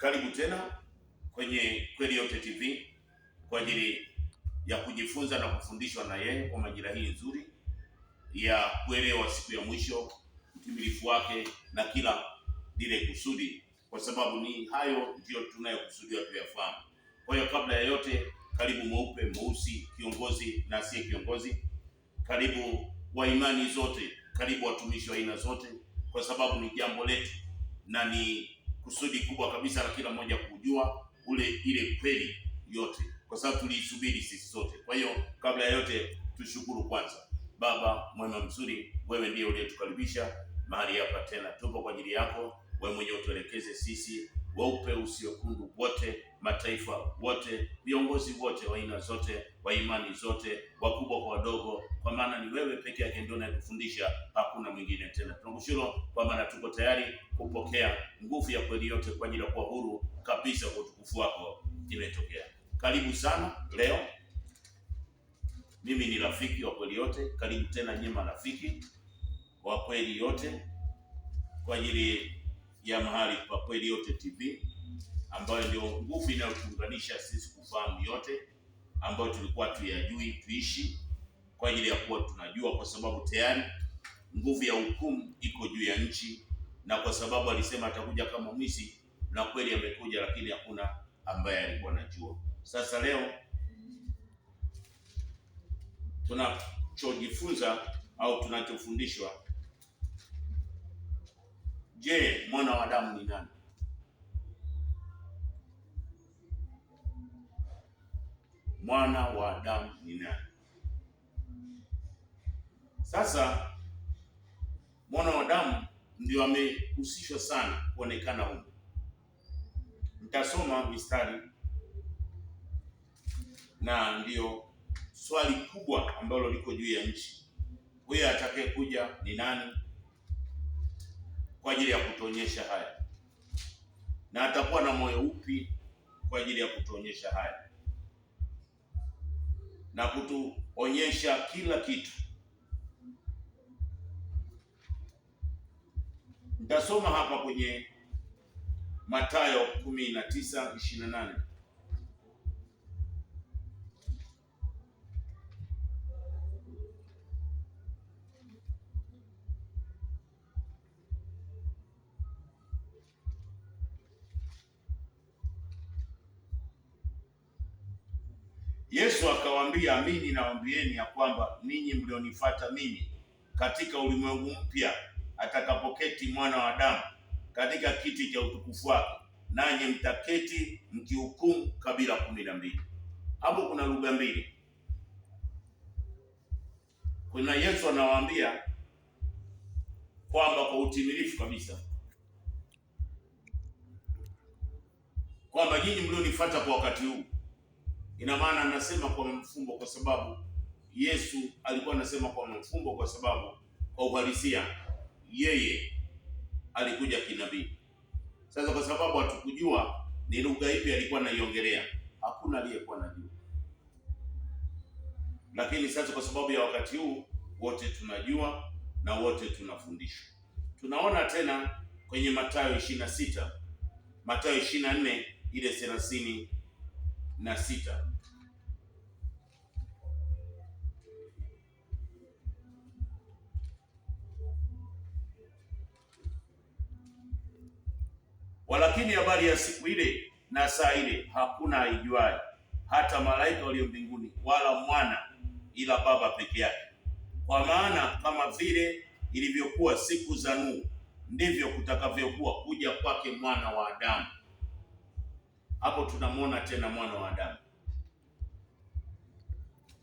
Karibu tena kwenye Kweli Yote TV kwa ajili ya kujifunza na kufundishwa na yeye kwa majira hii nzuri ya kuelewa siku ya mwisho, utimilifu wake na kila lile kusudi, kwa sababu ni hayo ndio tunayokusudia tuyafahamu. Kwa hiyo kabla ya yote, karibu mweupe, mweusi, kiongozi na asiye kiongozi, karibu wa imani zote, karibu watumishi wa aina zote, kwa sababu ni jambo letu na ni kusudi kubwa kabisa la kila mmoja kujua ile kweli yote, kwa sababu tuliisubiri sisi sote. Kwa hiyo kabla ya yote tushukuru kwanza. Baba mwema mzuri, wewe ndiye uliyetukaribisha mahali hapa tena. Tupo kwa ajili yako, wewe mwenyewe utuelekeze sisi, weupe usiokundu wote, mataifa wote, viongozi wote wa aina zote, wa imani zote, wakubwa kwa wadogo, kwa maana ni wewe peke yake ndio unayetufundisha, hakuna mwingine tena. Tunakushukuru kwa maana tuko tayari kupokea nguvu ya kweli yote kwa ajili ya kuwa huru kabisa kwa utukufu wako imetokea. Karibu sana leo. Mimi ni rafiki wa kweli yote. Karibu tena nyema rafiki wa kweli yote kwa ajili ya mahali pa Kweli Yote TV, ambayo ndio nguvu inayotuunganisha sisi kufahamu yote ambayo tulikuwa tuyajui, tuishi kwa ajili ya kuwa tunajua, kwa sababu tayari nguvu ya hukumu iko juu ya nchi, na kwa sababu alisema atakuja kama mwizi, na kweli amekuja, lakini hakuna ambaye alikuwa anajua. Sasa leo tunachojifunza au tunachofundishwa, je, mwana wa Adamu ni nani? Mwana wa Adamu ni nani? Sasa mwana wa Adamu ndio amehusishwa sana kuonekana huko. Nitasoma mistari na ndio swali kubwa ambalo liko juu ya nchi. Huyo atakaye kuja ni nani kwa ajili ya kutuonyesha haya, na atakuwa na moyo upi kwa ajili ya kutuonyesha haya na kutuonyesha kila kitu. Nitasoma hapa kwenye Mathayo 19:28. Yesu akawaambia, amini nawaambieni ya kwamba ninyi mlionifuata mimi, katika ulimwengu mpya atakapoketi mwana wa Adamu katika kiti cha utukufu wake, nanyi mtaketi mkihukumu kabila 12. Hapo kuna lugha mbili. Kuna Yesu anawaambia kwamba kwa utimilifu kabisa kwamba nyinyi mlionifuata kwa wakati huu. Ina maana anasema kwa mfumbo, kwa sababu Yesu alikuwa anasema kwa mfumbo, kwa sababu kwa uhalisia yeye alikuja kinabii. Sasa kwa sababu hatukujua ni lugha ipi alikuwa anaiongelea, hakuna aliyekuwa anajua. Lakini sasa kwa sababu ya wakati huu wote tunajua na wote tunafundishwa. Tunaona tena kwenye Mathayo 26, Mathayo 24 ile 36. Walakini habari ya siku ile na saa ile hakuna aijuaye, hata malaika walio mbinguni, wala mwana, ila Baba peke yake. Kwa maana kama vile ilivyokuwa siku za Nuhu, ndivyo kutakavyokuwa kuja kwake mwana wa Adamu. Hapo tunamwona tena mwana wa Adamu,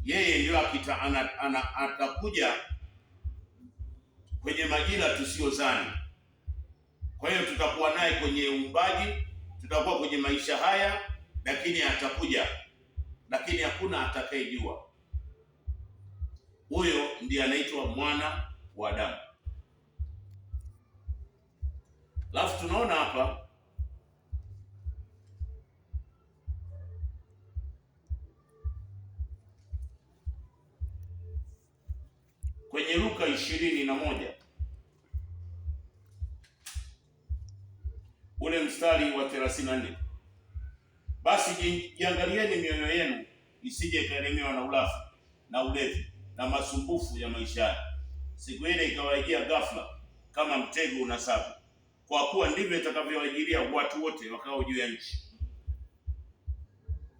yeye ndio atakuja kwenye majira tusiyozani. Kwa hiyo tutakuwa naye kwenye uumbaji, tutakuwa kwenye maisha haya, lakini atakuja, lakini hakuna atakayejua. Huyo ndiye anaitwa mwana wa Adamu. Alafu tunaona hapa kwenye Luka 21 ule mstari wa 34, basi jiangalieni mioyo yenu isije ikaelemewa na ulafi na ulevi na masumbufu ya maisha, siku ile ikawajia ghafla kama mtego unasavyo, kwa kuwa ndivyo itakavyowajilia watu wote wakao juu ya nchi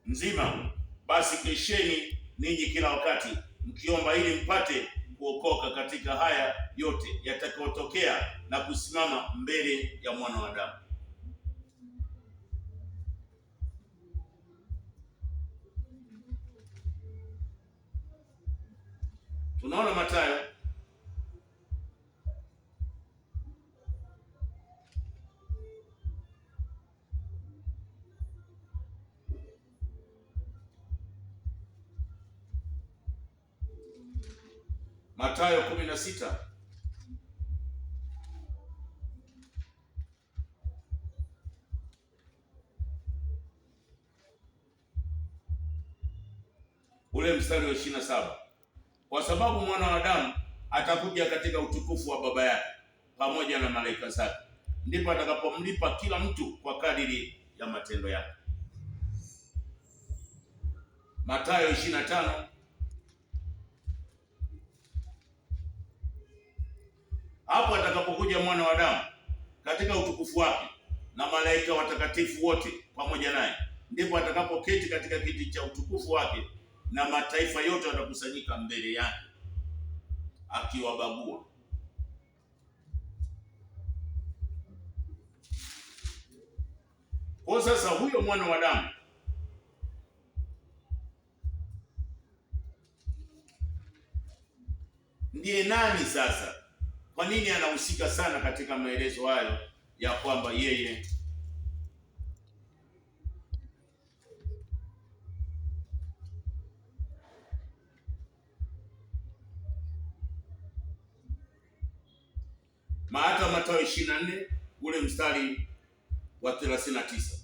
nzima. Basi kesheni ninyi kila wakati mkiomba, ili mpate kuokoka katika haya yote yatakayotokea na kusimama mbele ya Mwana wa Adamu. Tunaona Mathayo 16 ule mstari wa 27, kwa sababu Mwana wa Adamu atakuja katika utukufu wa Baba yake pamoja na malaika zake, ndipo atakapomlipa kila mtu kwa kadiri ya matendo yake. Mathayo 25 hapo atakapokuja Mwana wa Adamu katika utukufu wake na malaika watakatifu wote pamoja naye, ndipo atakapoketi katika kiti cha utukufu wake, na mataifa yote watakusanyika mbele yake akiwabagua. Kwa sasa huyo Mwana wa Adamu ndiye nani sasa? Kwa nini anahusika sana katika maelezo hayo ya kwamba yeye hata Mathayo 24 ule mstari wa 39,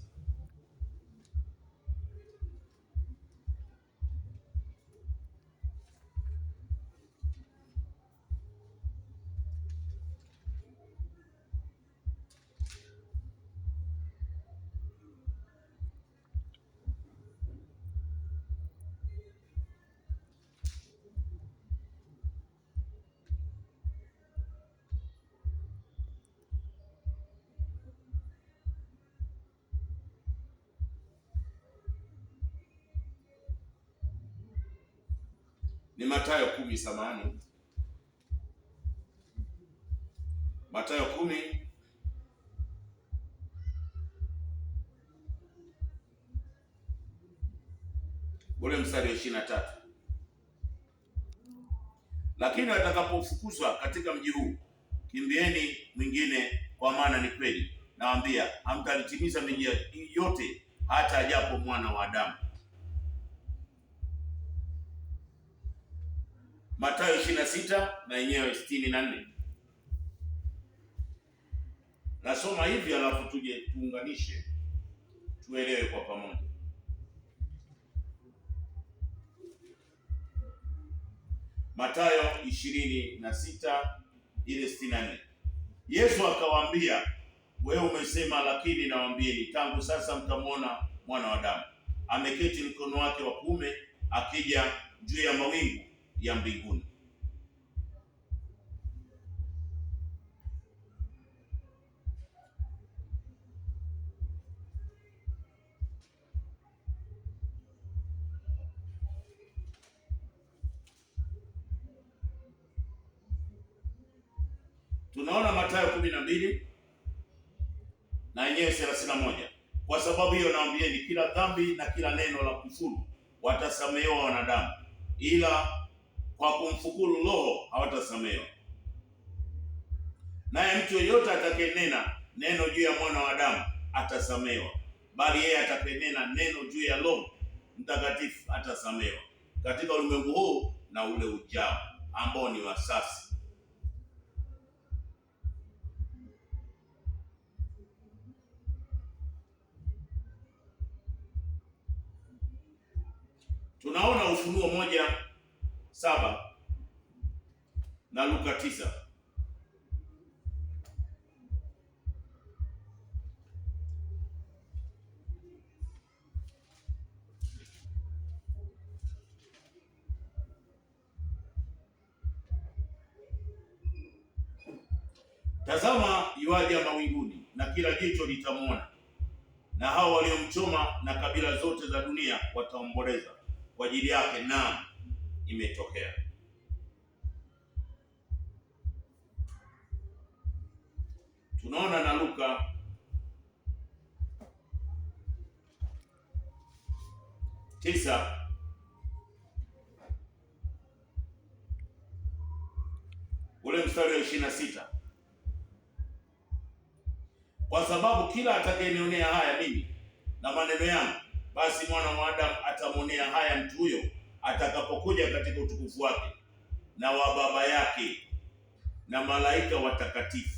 ni Mathayo 10, samahani, Mathayo 10 ule mstari wa 23, lakini atakapofukuzwa katika mji huu, kimbieni mwingine, kwa maana ni kweli nawaambia, hamtalitimiza miji yote hata ajapo Mwana wa Adamu. Mathayo 26 na yenyewe 64. Nasoma hivi alafu tuje tuunganishe tuelewe kwa pamoja. Mathayo 26 ile 64. Yesu akawaambia, wewe umesema, lakini nawaambieni, tangu sasa mtamwona Mwana wa Adamu ameketi mkono wake wa kuume, akija juu ya mawingu ya mbinguni. Tunaona Mathayo 12 na yenyewe 31. Kwa sababu hiyo naambieni, kila dhambi na kila neno la kufuru watasamehewa wanadamu, ila kwa kumfukuru Roho hawatasamehewa. Naye mtu yeyote atakayenena neno juu ya Mwana wa Adamu atasamehewa, bali yeye atakayenena neno juu ya Roho Mtakatifu atasamehewa katika ulimwengu huu na ule ujao, ambao ni wa sasa. Tunaona Ufunuo 1:7 na Luka 9. Tazama yuaja mawinguni, na kila jicho litamwona, na hao waliomchoma, na kabila zote za dunia wataomboleza kwa ajili yake. Naam, imetokea. Tunaona na Luka 9 ule mstari wa 26, kwa sababu kila atakayenionea haya mimi na maneno yangu, basi mwana wa Adamu atamwonea haya mtu huyo atakapokuja katika utukufu wake na wa Baba yake na malaika watakatifu.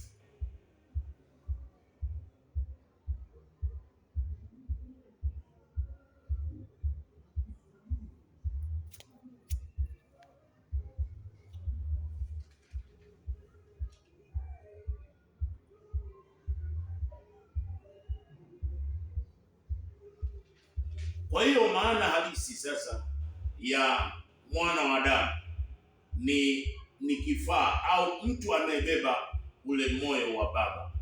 Kwa hiyo maana halisi sasa ya mwana wa Adamu ni kifaa au mtu anayebeba ule moyo wa Baba.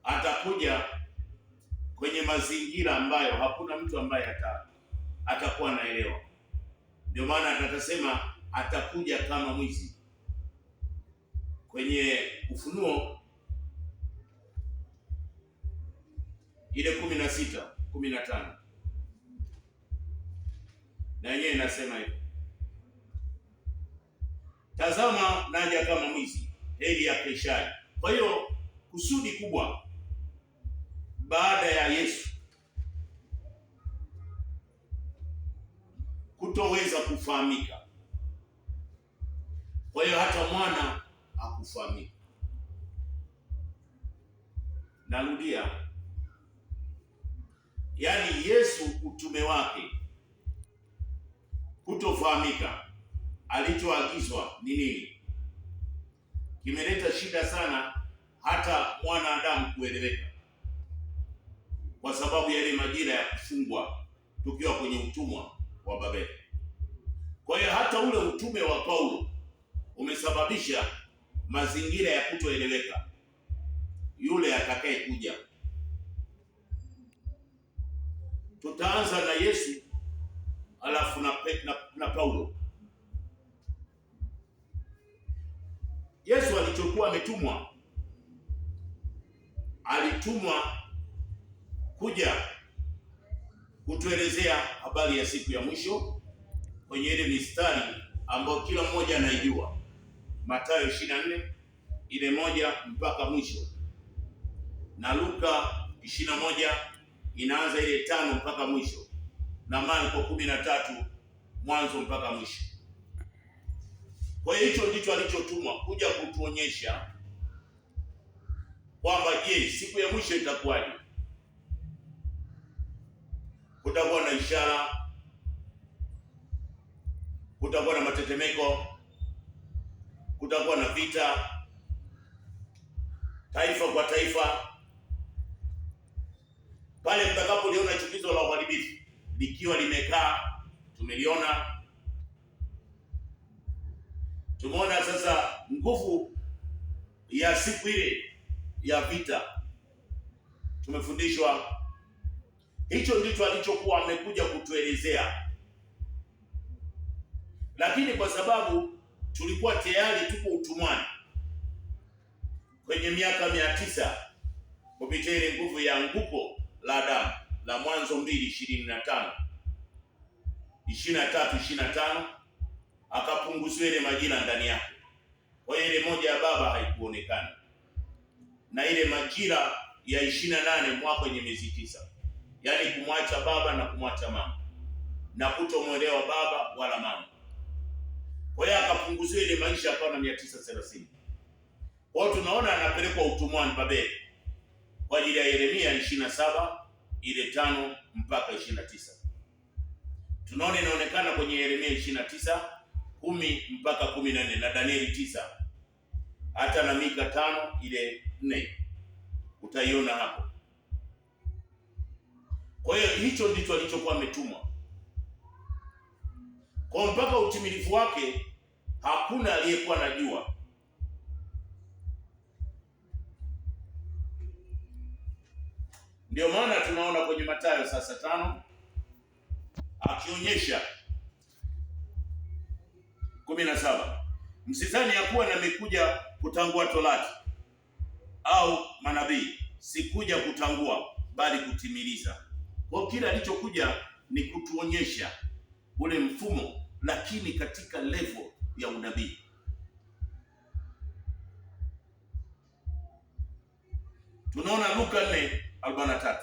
Atakuja kwenye mazingira ambayo hakuna mtu ambaye atakuwa anaelewa. Ndio maana atasema atakuja kama mwizi. Kwenye Ufunuo ile 16:15 na yenyewe inasema hivi: tazama naja kama mwizi, heri ya keshaye. Kwa hiyo kusudi kubwa baada ya Yesu kutoweza kufahamika, kwa hiyo hata mwana hakufahamika. Narudia, yaani Yesu utume wake kutofahamika, alichoagizwa ni nini, kimeleta shida sana hata mwanadamu kueleweka, kwa sababu ya ile majira ya kufungwa tukiwa kwenye utumwa wa Babeli. Kwa hiyo hata ule utume wa Paulo umesababisha mazingira ya kutoeleweka. Yule atakaye kuja, tutaanza na Yesu alafu na Paulo. Yesu alichokuwa ametumwa, alitumwa kuja kutuelezea habari ya siku ya mwisho kwenye ile mistari ambayo kila mmoja anaijua, Mathayo 24 ile 1 mpaka mwisho, na Luka 21 inaanza ile 5 mpaka mwisho, na Marko 13 mwanzo mpaka mwisho. Kwa hiyo hicho ndicho alichotumwa kuja kutuonyesha kwamba je, siku ya mwisho itakuwaje? Kutakuwa na ishara, kutakuwa na matetemeko, kutakuwa na vita taifa kwa taifa. Pale mtakapoliona chukizo la uharibifu likiwa limekaa, tumeliona. Tumeona sasa nguvu ya siku ile ya vita, tumefundishwa. Hicho ndicho alichokuwa amekuja kutuelezea, lakini kwa sababu tulikuwa tayari tuko utumwani kwenye miaka 900 kupitia ile nguvu ya anguko la Adamu la Mwanzo 2:25 23:25, akapunguziwa ile majira ndani yake. Kwa hiyo ile moja ya baba haikuonekana, na ile majira ya 28 mwaka wenye miezi 9, yaani kumwacha baba na kumwacha mama na kutomwelewa baba wala mama. Kwa hiyo akapunguziwa ile maisha, akawa na 930. Kwa hiyo tunaona anapelekwa utumwani Babeli kwa ajili ya Yeremia 27 ile 5 mpaka 29. Tunaona inaonekana kwenye Yeremia 29 10 mpaka 14 na Danieli 9, hata na Mika 5 ile 4 utaiona hapo. Kwa hiyo hicho ndicho alichokuwa ametumwa kwa mpaka utimilifu wake hakuna aliyekuwa anajua. Ndio maana tunaona kwenye Mathayo sasa 5 akionyesha 17, msidhani ya kuwa nimekuja kutangua Torati au manabii, sikuja kutangua bali kutimiliza. Kwa kila alichokuja ni kutuonyesha ule mfumo, lakini katika level ya unabii. Tunaona Luka 4:43.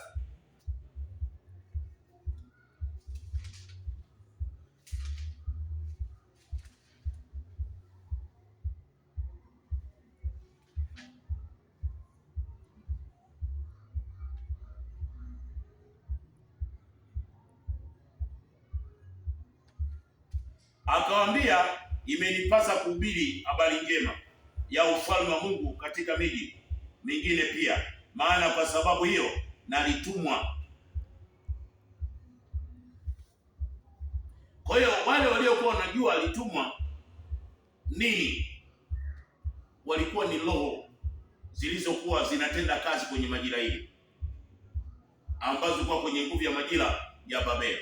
Akawaambia, imenipasa kuhubiri habari njema ya ufalme wa Mungu katika miji mingine pia, maana kwa sababu hiyo nalitumwa. Kwa hiyo wale waliokuwa wanajua alitumwa nini, walikuwa ni roho zilizokuwa zinatenda kazi kwenye majira hili, ambazo zilikuwa kwenye nguvu ya majira ya Babeli.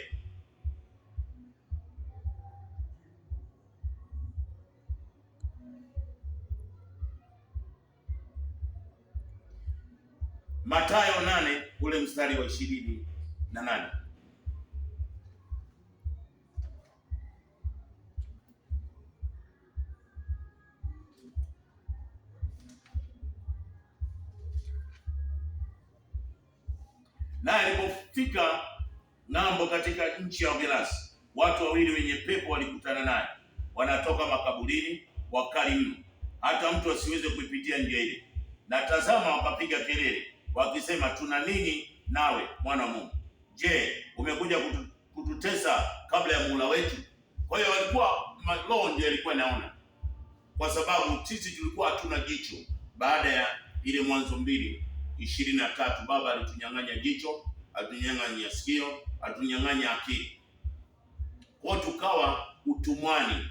Mathayo 8 ule mstari wa 28. Na alipofika ng'ambo katika nchi ya Gerasi, watu wawili wenye pepo walikutana naye, wanatoka makaburini, wakali mno, hata mtu asiweze kuipitia njia ile. Na tazama, wakapiga kelele wakisema, tuna nini nawe, mwana wa Mungu? Je, umekuja kututesa kabla ya muhula wetu? Kwa hiyo walikuwa roho ndio ilikuwa inaona, kwa sababu sisi tulikuwa hatuna jicho. Baada ya ile Mwanzo 2:23, Baba alitunyang'anya jicho, alitunyang'anya sikio, alitunyang'anya akili, kwa tukawa utumwani.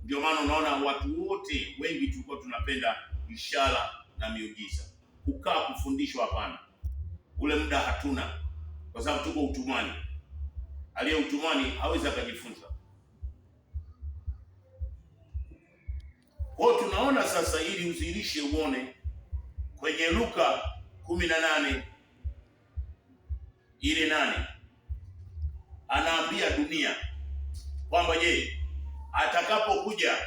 Ndio maana unaona watu wote wengi tulikuwa tunapenda ishara na miujiza. Kukaa kufundishwa hapana, ule muda hatuna, kwa sababu tuko utumwani. Aliye utumwani hawezi akajifunza. Kwa tunaona sasa, ili uzilishe uone kwenye Luka 18 ile 8, anaambia dunia kwamba je, atakapokuja,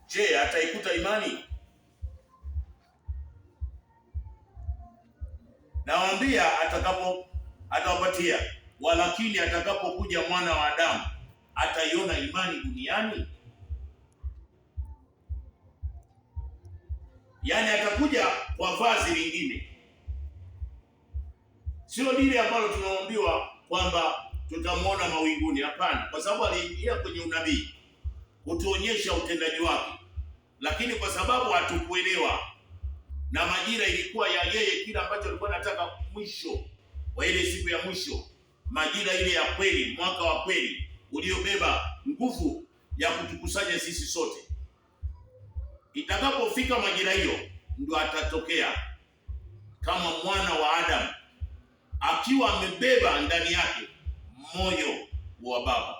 je, ataikuta imani? Nawaambia atawapatia, walakini atakapokuja Mwana wa Adamu, ataiona imani duniani? Yaani atakuja kwa vazi lingine, sio lile ambalo tunaambiwa kwamba tutamwona mawinguni. Hapana, kwa sababu aliingia kwenye unabii kutuonyesha utendaji wake, lakini kwa sababu hatukuelewa na majira ilikuwa ya yeye, kila ambacho alikuwa anataka mwisho wa ile siku ya mwisho, majira ile ya kweli, mwaka wa kweli uliobeba nguvu ya kutukusanya sisi sote. Itakapofika majira hiyo, ndio atatokea kama mwana wa Adamu, akiwa amebeba ndani yake moyo wa Baba,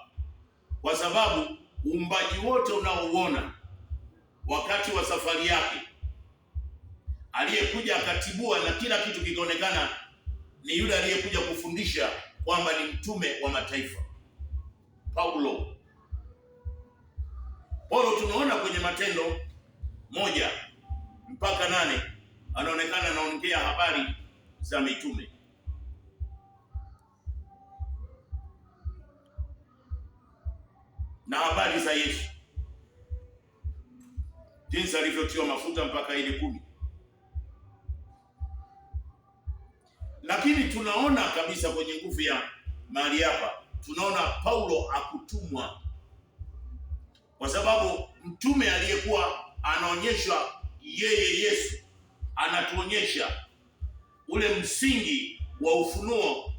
kwa sababu uumbaji wote unaouona wakati wa safari yake, aliyekuja akatibua na kila kitu kikaonekana ni yule aliyekuja kufundisha kwamba ni mtume wa mataifa, Paulo. Tunaona kwenye Matendo 1-8 anaonekana anaongea habari za mitume. Na habari za Yesu, jinsi alivyotiwa mafuta mpaka ile 10. Lakini tunaona kabisa kwenye nguvu ya mahali hapa, tunaona Paulo akutumwa, kwa sababu mtume aliyekuwa anaonyeshwa yeye Yesu, anatuonyesha ule msingi wa Ufunuo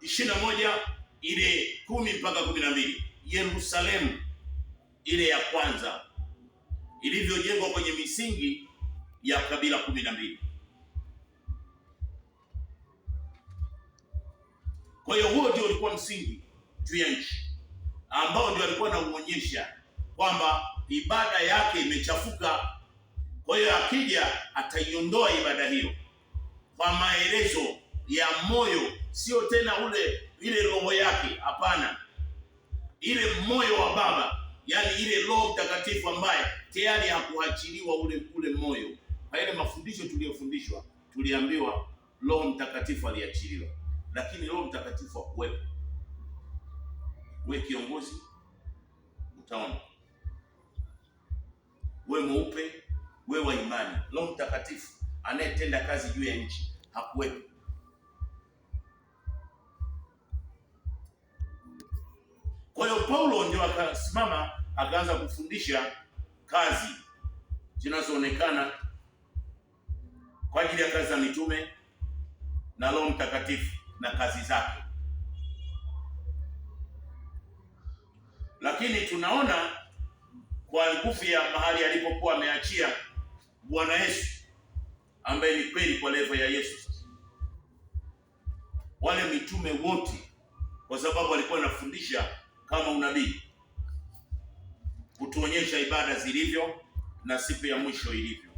21 ile 10 mpaka 12, Yerusalemu ile ya kwanza ilivyojengwa kwenye misingi ya kabila 12. Kwa hiyo huo ndio ulikuwa msingi juu ya nchi, ambao ndio alikuwa anaonyesha kwamba ibada yake imechafuka. Kwa hiyo akija ataiondoa ibada hiyo kwa maelezo ya moyo, sio tena ile roho yake, hapana, ile moyo wa Baba, yani ile Roho Mtakatifu ambaye tayari hakuachiliwa ule moyo. Kwa ile mafundisho tuliyofundishwa, tuliambiwa Roho Mtakatifu aliachiliwa, lakini Roho Mtakatifu hakuwepo. Wewe kiongozi utaona, wewe mweupe, wewe wa imani, Roho Mtakatifu anayetenda kazi juu ya nchi hakuwepo. Kwa hiyo Paulo ndio akasimama akaanza kufundisha kazi zinazoonekana kwa ajili ya kazi za mitume na Roho Mtakatifu na kazi zake. Lakini tunaona kwa nguvu ya mahali alipokuwa ameachia Bwana Yesu, ambaye ni kweli kwa level ya Yesu. Sasa wale mitume wote, kwa sababu alikuwa anafundisha kama unabii, kutuonyesha ibada zilivyo na siku ya mwisho ilivyo.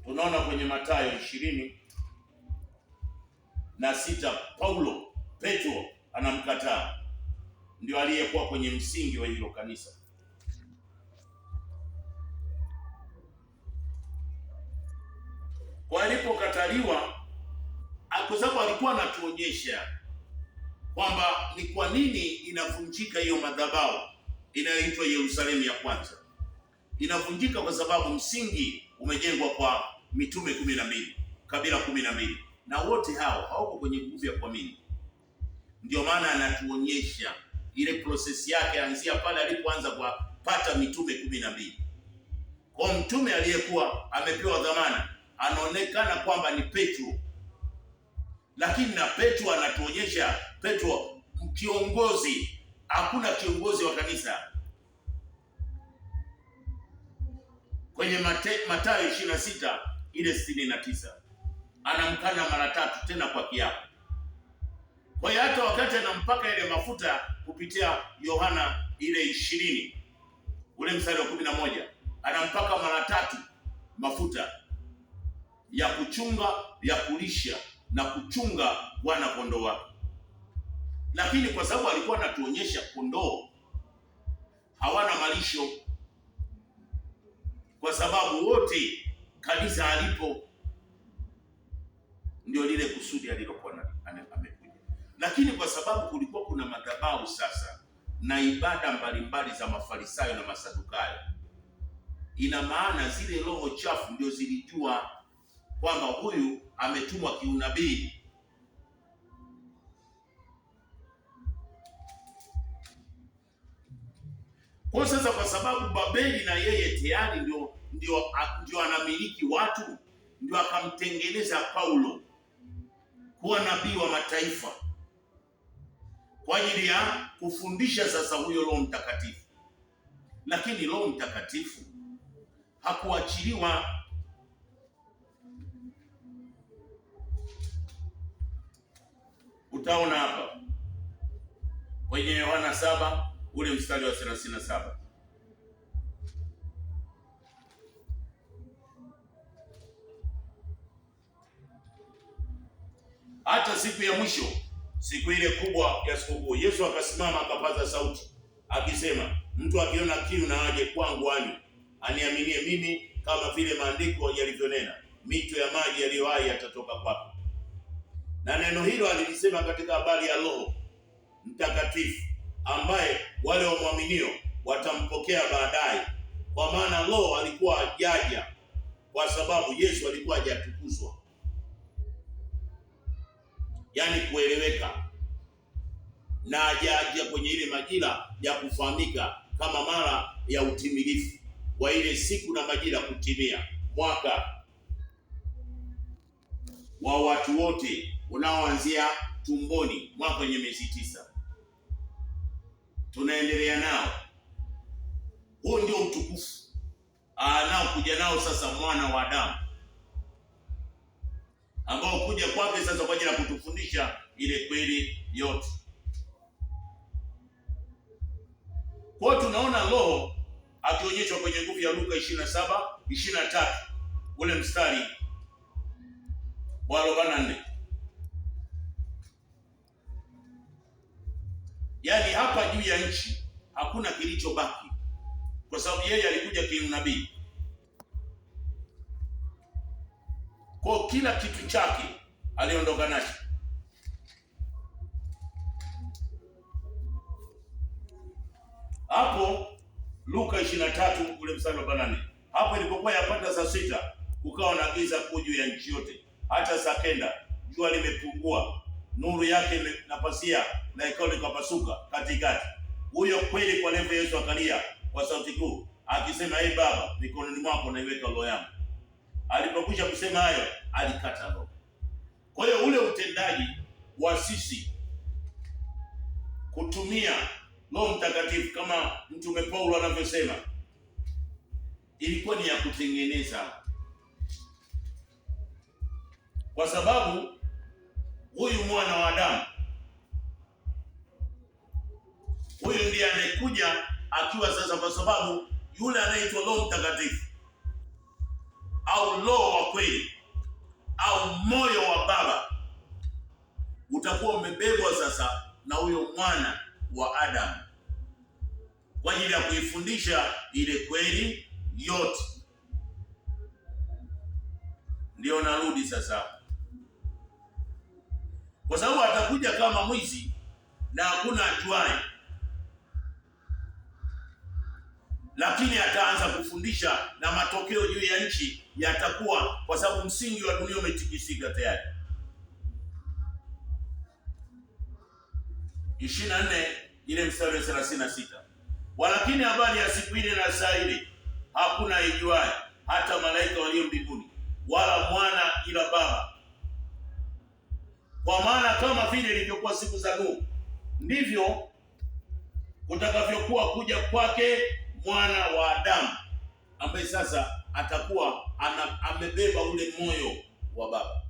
Tunaona kwenye Mathayo 20:6 Petro anamkataa, ndio aliyekuwa kwenye msingi wa hilo kanisa. Kwa alipokataliwa, kwa sababu alikuwa anatuonyesha kwamba ni kwa nini inavunjika hiyo madhabahu inayoitwa Yerusalemu ya kwanza. Inavunjika kwa sababu msingi umejengwa kwa mitume 12, kabila 12, na wote hao hawako kwenye nguvu ya kuamini. Ndio maana anatuonyesha ile process yake, anzia pale alipoanza kupata mitume 12. Kwa mtume aliyekuwa amepewa dhamana anaonekana kwamba ni Petro, lakini na Petro anatuonyesha Petro kiongozi. Hakuna kiongozi wa kanisa. Kwenye Mathayo 26 ile 69 anamkana mara 3 tena kwa kiapo. Kwa hiyo hata wakati anampaka ile mafuta kupitia Yohana ile 20 ule mstari wa 11, anampaka mara 3 mafuta ya kuchunga, ya kulisha na kuchunga wana kondoo wake. Lakini kwa sababu alikuwa anatuonyesha kondoo hawana malisho, kwa sababu wote kanisa alipo ndio lile kusudi alilokuwa amekuja. Lakini kwa sababu kulikuwa kuna madhabahu sasa na ibada mbalimbali za Mafarisayo na Masadukayo, ina maana zile roho chafu ndio zilijua kwamba huyu ametumwa kiunabii. Kwa sasa, kwa sababu Babeli na yeye tayari ndio anamiliki watu, ndio akamtengeneza Paulo kuwa nabii wa mataifa kwa ajili ya kufundisha sasa huyo Roho Mtakatifu. Lakini Roho Mtakatifu hakuachiliwa. Utaona hapa kwenye Yohana 7 ule mstari wa 37. Hata siku ya mwisho, siku ile kubwa ya sikukuu, Yesu akasimama akapaza sauti akisema, mtu akiona kiu na aje kwangu anywe, aniaminie mimi, kama vile maandiko yalivyonena, mito ya maji yaliyo hai yatatoka kwake. Na neno hilo alilisema katika habari ya Roho Mtakatifu ambaye wale wamwaminio watampokea baadaye, kwa maana Roho alikuwa hajaja kwa sababu Yesu alikuwa hajatukuzwa, yaani kueleweka, na hajaja kwenye ile majira ya kufahamika kama mara ya utimilifu wa ile siku na majira kutimia, mwaka wa watu wote unaoanzia tumboni mwaka wenye miezi 9. Tunaendelea nao. Huo ndio utukufu nao kuja nao sasa mwana wa Adamu, ambao kuja kwake sasa kwa ajili ya kutufundisha ile kweli yote. Kwa tunaona Roho akionyeshwa kwenye nguvu ya Luka 27:23 ule mstari wa 44. Yaani hapa juu ya nchi hakuna kilichobaki, kwa sababu yeye alikuja kiunabii. Kwa kila kitu chake aliondoka nacho. Hapo Luka 23 ule mstari wa 44. Hapo ilipokuwa yapata saa 6, kukawa na giza kuu juu ya nchi yote. Hata saa 9 jua limepungua, nuru yake na pasia na hekalu likapasuka katikati. Huyo kweli kwa levo Yesu akalia kwa sauti kuu akisema, "Ee Baba, mikononi mwako naiweka roho yangu." Alipokwisha kusema hayo, alikata roho. Kwa hiyo ule utendaji wa sisi kutumia Roho Mtakatifu kama Mtume Paulo anavyosema, ilikuwa ni ya kutengeneza, kwa sababu huyu mwana wa Adamu, huyu ndiye anayekuja akiwa sasa, kwa sababu yule anaitwa Roho Mtakatifu au Roho wa kweli au moyo wa Baba utakuwa umebebwa sasa na huyo mwana wa Adamu kwa ajili ya kuifundisha ile kweli yote. Ndio narudi sasa, kwa sababu atakuja kama mwizi na hakuna ajuaye, lakini ataanza kufundisha na matokeo juu ya nchi yatakuwa, kwa sababu msingi wa dunia umetikisika tayari. 24 ile mstari wa 36. Walakini habari ya siku ile na saa ile hakuna ijuaye, hata malaika walio mbinguni, wala mwana, ila Baba. Kwa maana kama vile ilivyokuwa siku za Nuhu, ndivyo kutakavyokuwa kuja kwake mwana wa Adamu, ambaye sasa atakuwa amebeba ule moyo wa Baba.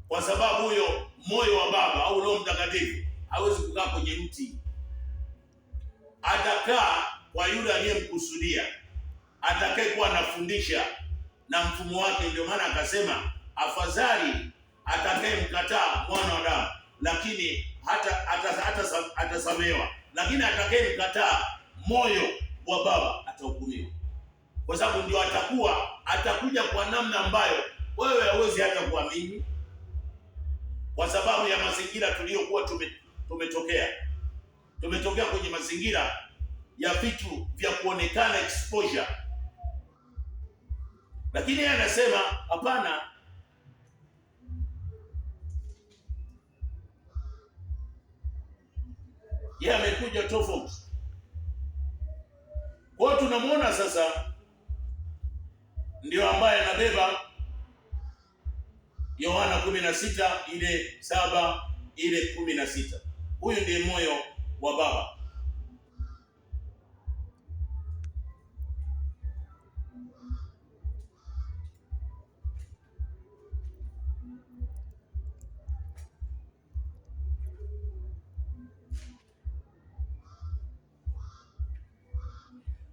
Kwa sababu huyo moyo wa Baba au Roho Mtakatifu hawezi kukaa kwenye mti, atakaa kwa yule aliyemkusudia, atakaye kuwa anafundisha na mfumo wake. Ndio maana akasema afadhali atakayemkataa mwana wa Adamu, lakini atasamehewa, lakini atakayemkataa moyo wa Baba atahukumiwa, kwa sababu ndio atakuja kwa namna ambayo wewe hauwezi hata kuamini, kwa sababu ya mazingira tuliyokuwa tumetokea kwenye mazingira ya vitu vya kuonekana, exposure. Lakini yeye anasema hapana, yeye amekuja tofauti. Kwa hiyo tunamwona sasa ndio ambaye anabeba Yohana 16 ile 7 ile 16. Huyu ndiye moyo wa Baba.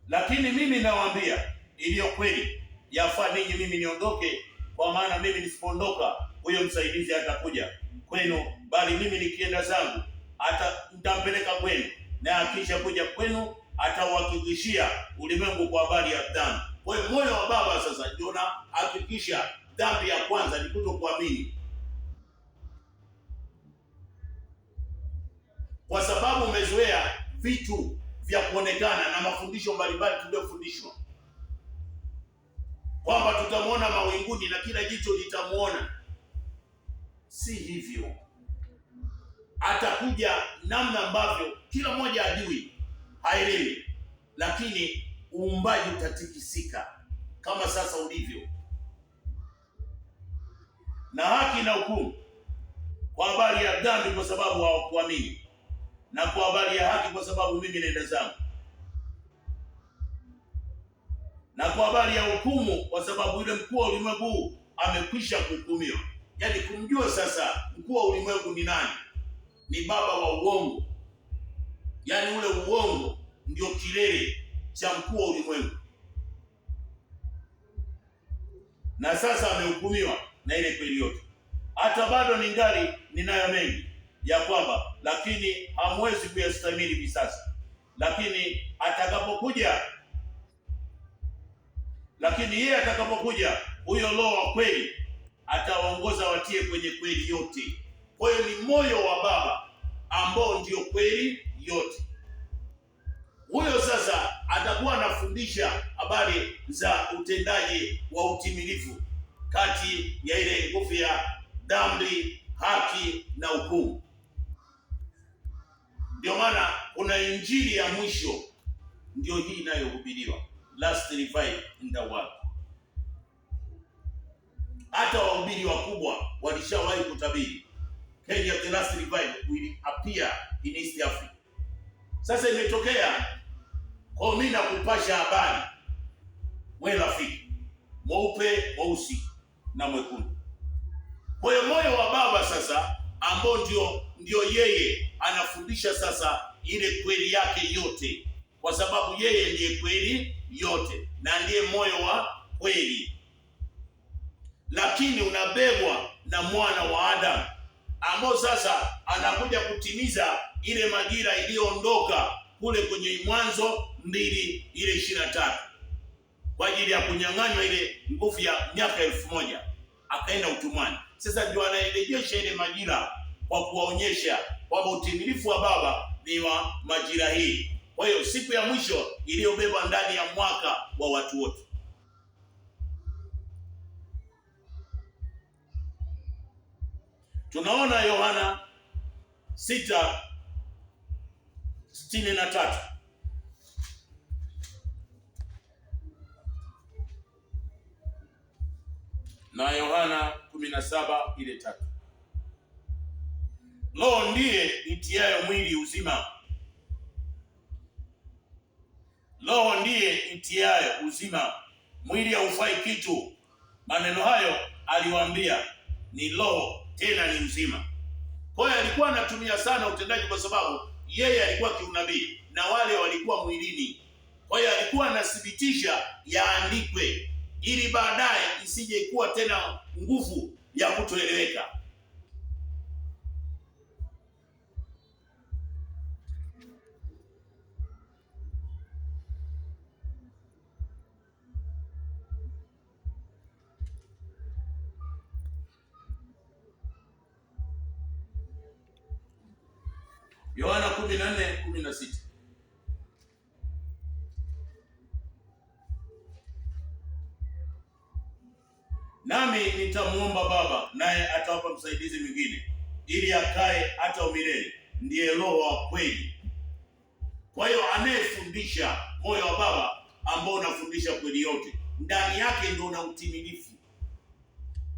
Lakini mimi nawaambia iliyo kweli, yafaa ninyi mimi niondoke, kwa maana mimi nisipoondoka huyo msaidizi atakuja kwenu, bali mimi nikienda zangu nitampeleka kwenu, na akisha kuja kwenu atauhakikishia ulimwengu kwa habari ya dhambi. Kwa hiyo moyo wa Baba sasa ndio unahakikisha dhambi ya kwanza ni kutokuamini, kwa sababu umezoea vitu vya kuonekana na mafundisho mbalimbali tuliyofundishwa kwamba tutamwona mawinguni na kila jicho litamuona. Si hivyo, atakuja namna ambavyo kila mmoja ajui, haelewi, lakini uumbaji utatikisika kama sasa ulivyo. na haki na hukumu, kwa habari ya dhambi kwa sababu hawakuamini, na kwa habari ya haki kwa sababu mimi naenda zangu, na kwa habari ya hukumu kwa sababu yule mkuu wa ulimwengu amekwisha kuhukumiwa. Yaani kumjua sasa mkuu wa ulimwengu ni nani? Ni baba wa uongo. Yaani ule uongo ndio kilele cha mkuu wa ulimwengu, na sasa amehukumiwa na ile kweli yote. Hata bado ningali ninayo mengi ya kwamba, lakini hamwezi kuyastahimili hivi sasa. Lakini yeye atakapokuja, huyo Roho wa kweli atawaongoza watie kwenye kweli yote. Kwa hiyo ni moyo wa Baba ambao ndio kweli yote. Huyo sasa atakuwa anafundisha habari za utendaji wa utimilifu kati ya ile nguvu ya dhambi, haki na hukumu. Ndio maana kuna injili ya mwisho, ndio hii inayohubiriwa, last revival in the world. Hata wahubiri wakubwa walishawahi kutabiri Kenya, the last revival will appear in East Africa. Sasa imetokea kwa mimi na kupasha habari, wewe rafiki, mweupe, mweusi na mwekundu. Kwa hiyo moyo wa Baba sasa ambao ndio yeye anafundisha sasa ile kweli yake yote, kwa sababu yeye ndiye kweli yote na ndiye moyo wa kweli. Lakini unabebwa na mwana wa Adamu ambao sasa anakuja kutimiza ile majira iliyoondoka kule kwenye Mwanzo 2:23 kwa ajili ya kunyang'anywa ile nguvu ya miaka 1000 akaenda utumwani. Sasa ndio anarejesha ile majira kwa kuwaonyesha kwamba utimilifu wa Baba ni wa majira hii. Kwa hiyo siku ya mwisho iliyobeba ndani ya mwaka wa watu wote. Tunaona Yohana 6:63 na Yohana 17:3. Roho ndiye itiayo mwili uzima. Roho ndiye itiayo uzima, mwili haufai kitu. Maneno hayo aliwaambia ni roho tena ni uzima. Kwa hiyo alikuwa anatumia sana utendaji, kwa sababu yeye alikuwa kiunabii na wale walikuwa mwilini. Kwa hiyo alikuwa anathibitisha yaandikwe, ili baadaye isije kuwa tena nguvu ya kutoeleweka. Yohana 14:16. Nami nitamuomba Baba, naye atawapa msaidizi mwingine, ili akae hata umilele, ndiye Roho wa kweli. Kwa hiyo anayefundisha moyo wa Baba ambao unafundisha kweli yote, ndani yake ndio una utimilifu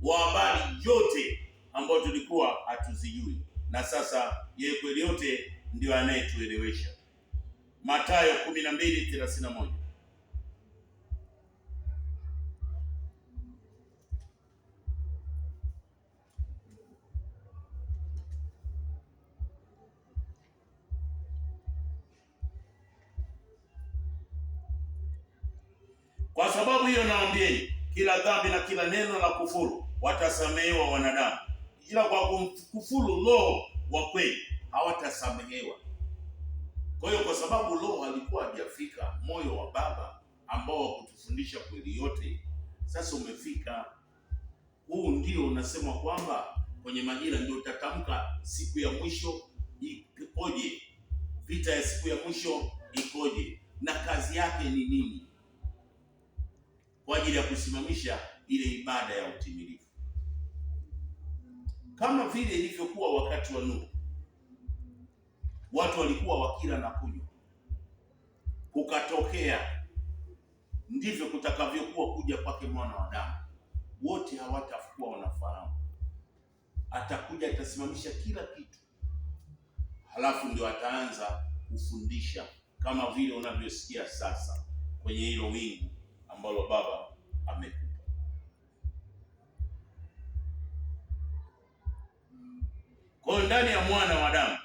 wa habari yote ambayo tulikuwa hatuzijui, na sasa yeye kweli yote ndio anayetuelewesha. Mathayo 12:31. Kwa sababu hiyo naambieni, kila dhambi na kila neno la kufuru watasamehewa wanadamu, ila kwa kumkufuru Roho wa kweli hawatasamehewa. Kwa hiyo kwa sababu Roho alikuwa hajafika, moyo wa Baba ambao wa kutufundisha kweli yote sasa umefika. Huu ndio unasema kwamba kwenye majira ndio utatamka siku ya mwisho ikoje, vita ya siku ya mwisho ikoje, na kazi yake ni nini, kwa ajili ya kusimamisha ile ibada ya utimilifu, kama vile ilivyokuwa wakati wa Nuhu. Watu walikuwa wakila na kunywa, kukatokea, ndivyo kutakavyokuwa kuja kwake mwana wa Adamu. Wote hawatakuwa wanafahamu, atakuja atasimamisha kila kitu, halafu ndio ataanza kufundisha kama vile unavyosikia sasa kwenye hilo wingu ambalo Baba amekupa. Kwa hiyo ndani ya mwana wa Adamu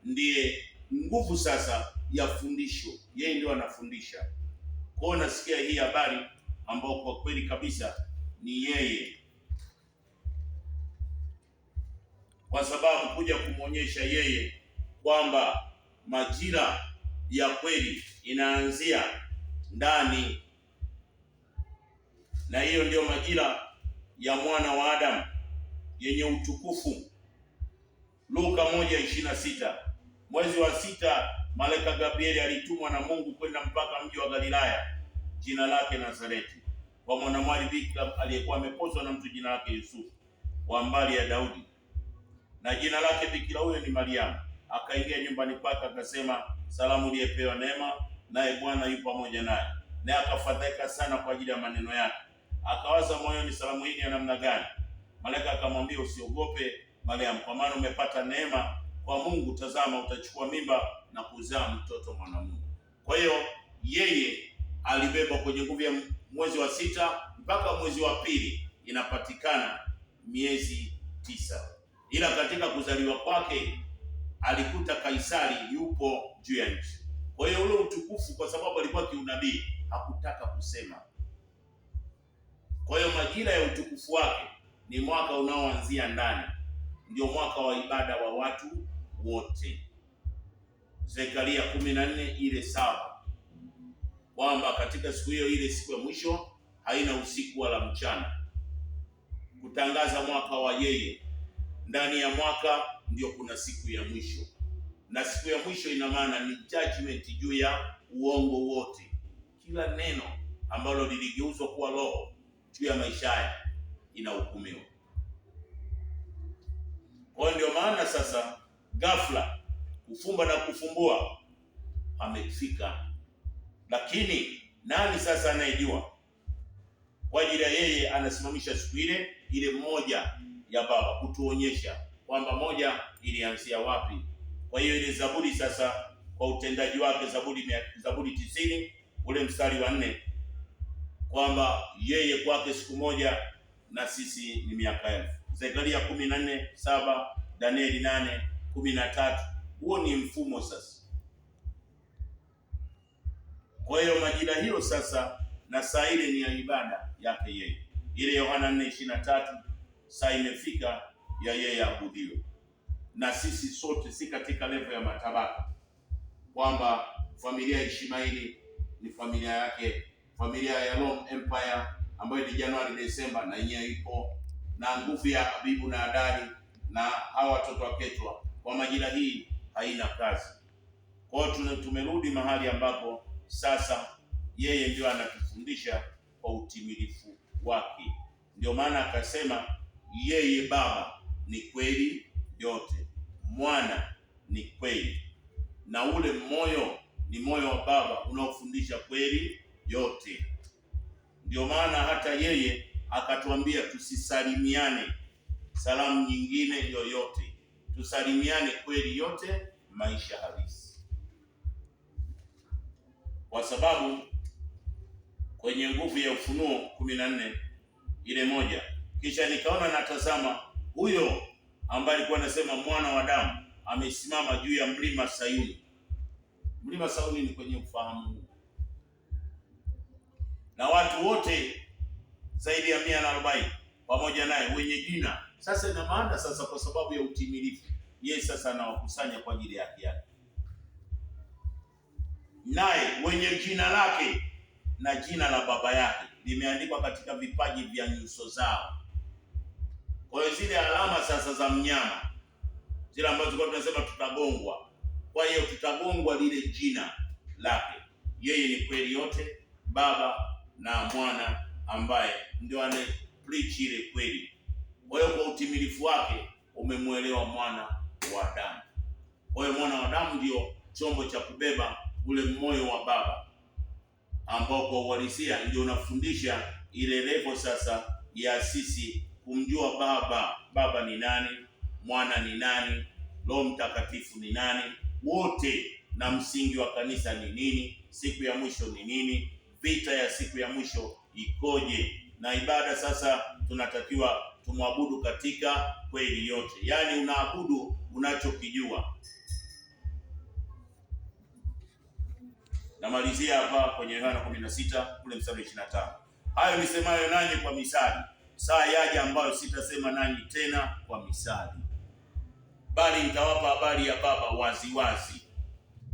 ndiye nguvu sasa ya fundisho, yeye ndio anafundisha. Kwa hiyo nasikia hii habari ambayo kwa kweli kabisa ni yeye, kwa sababu kuja kumwonyesha yeye kwamba majira ya kweli inaanzia ndani, na hiyo ndio majira ya mwana wa Adamu yenye utukufu. Luka 1:26. Mwezi wa 6 malaika Gabrieli alitumwa na Mungu kwenda mpaka mji wa Galilaya jina lake Nazareti, kwa mwanamwali bikira aliyekuwa ameposwa na mtu jina lake Yusufu wa mbari ya Daudi, na jina lake bikira huyo ni Mariamu. Akaingia nyumbani kwake, akasema, salamu uliyepewa neema, naye Bwana yu pamoja naye. Naye akafadhaika sana kwa ajili ya maneno yake, akawaza moyoni, salamu hii ya namna gani? Malaika akamwambia, usiogope Mariamu, kwa maana umepata neema kwa Mungu. Tazama, utachukua mimba na kuzaa mtoto mwanamume. Kwa hiyo yeye alibeba kwenye nguvu ya mwezi wa 6 mpaka mwezi wa 2, inapatikana miezi 9. Ila katika kuzaliwa kwake alikuta Kaisari yupo juu ya nchi. Kwa hiyo ule utukufu, kwa sababu alikuwa kiunabii, hakutaka kusema. Kwa hiyo majira ya utukufu wake ni mwaka unaoanzia ndani, ndio mwaka wa ibada wa watu wote. Zekaria 14 ile 7, kwamba katika siku hiyo, ile siku ya mwisho, haina usiku wala mchana, kutangaza mwaka wa yeye. Ndani ya mwaka ndio kuna siku ya mwisho, na siku ya mwisho ina maana ni judgment juu ya uongo wote. Kila neno ambalo liligeuzwa kuwa roho juu ya maisha haya inahukumiwa. Kwa ndio maana sasa ghafla kufumba na kufumbua amefika. Lakini nani sasa anayejua? Kwa ajili ya yeye anasimamisha siku ile moja ya Baba, kutuonyesha kwamba moja ilianzia wapi. Kwa hiyo ile Zaburi sasa, kwa utendaji wake, Zaburi 90 ule mstari wa 4, kwamba yeye kwake siku moja na sisi ni miaka 1000. Zekaria 14:7, Danieli 8:13. Huo ni mfumo sasa. Kwa hiyo majira hiyo sasa na saa ile ni ya ibada yake yeye. Ile Yohana 4:23, saa imefika ya yeye abudiwe. Na sisi sote si katika level ya matabaka, kwamba familia ya Ishmaeli ni familia yake, familia ya Rome Empire ambayo ni Januari Desemba na yenyewe ipo, na nguvu ya Abibu na Adari na hawa watoto wa Ketwa. Kwa majira hii haina kazi. Kwa hiyo tumerudi mahali ambapo sasa yeye ndio anatufundisha kwa utimilifu wake. Ndio maana akasema yeye Baba ni kweli yote, Mwana ni kweli, na ule moyo ni moyo wa Baba unaofundisha kweli yote. Ndio maana hata yeye akatuambia tusisalimiane salamu nyingine yoyote, tusalimiane kweli yote, maisha halisi. Kwa sababu kwenye nguvu ya Ufunuo 14 ile 1, kisha nikaona natazama, huyo ambaye alikuwa anasema mwana wa Adamu amesimama juu ya mlima Sayuni. Mlima Sayuni ni kwenye ufahamu, na watu wote zaidi ya 140 pamoja naye wenye jina. Sasa ina maana sasa, kwa sababu ya utimilifu, yeye sasa anawakusanya kwa ajili yake, naye wenye jina lake na jina la baba yake limeandikwa katika vipaji vya nyuso zao. Kwa hiyo zile alama sasa za mnyama, zile ambazo tulikuwa tunasema tutagongwa, kwa hiyo tutagongwa lile jina lake. Yeye ni kweli yote, Baba na Mwana ambaye ndio ane preach ile kweli. Kwa hiyo kwa utimilifu wake umemwelewa mwana wa Adamu. Kwa hiyo mwana wa Adamu ndio chombo cha kubeba ule moyo wa Baba, ambao kwa uhalisia ndio unafundisha ile level sasa ya sisi kumjua Baba ni nani, Mwana ni nani, Roho Mtakatifu ni nani, wote, na msingi wa kanisa ni nini, siku ya mwisho ni nini, vita ya siku ya mwisho ikoje, na ibada sasa tunatakiwa tumwabudu katika kweli yote. Yaani unaabudu unachokijua. Namalizia hapa kwenye Yohana 16 kule mstari 25. Hayo nisemayo nanyi kwa misali, saa yaja ambayo sitasema nanyi tena kwa misali, bali nitawapa habari ya Baba wazi wazi.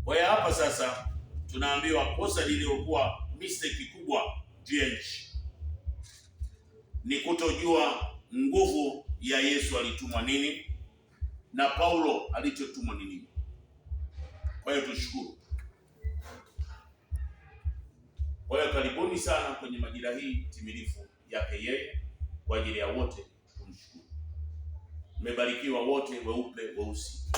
Kwa hiyo hapa sasa tunaambiwa kosa lililokuwa mistake kubwa juu ya nchi ni kutojua nguvu ya Yesu alitumwa nini na Paulo alichotumwa ni nini. Kwa hiyo tushukuru. Kwa hiyo karibuni sana kwenye majira hii timilifu yake yeye, kwa ajili ya wote kumshukuru. Mmebarikiwa wote, weupe weusi.